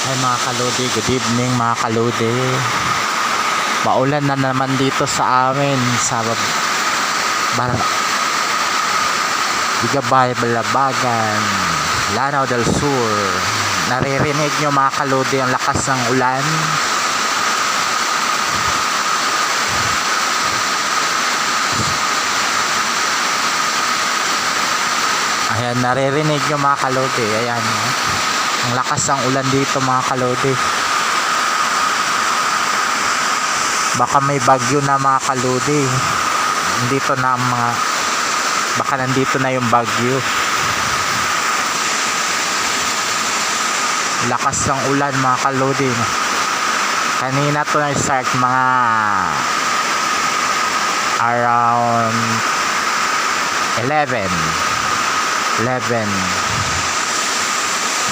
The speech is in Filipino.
Ay mga kalodi, good evening mga kalodi. Maulan na naman dito sa amin sa Bigabay, Balabagan, Lanao del Sur. Naririnig nyo mga kalodi ang lakas ng ulan. Ayan, naririnig nyo mga kalodi. Ayan, ang lakas ng ulan dito mga kalodi. Baka may bagyo na mga kalodi. Baka nandito na yung bagyo. Lakas ng ulan mga kalodi. Kanina to na-start mga around 11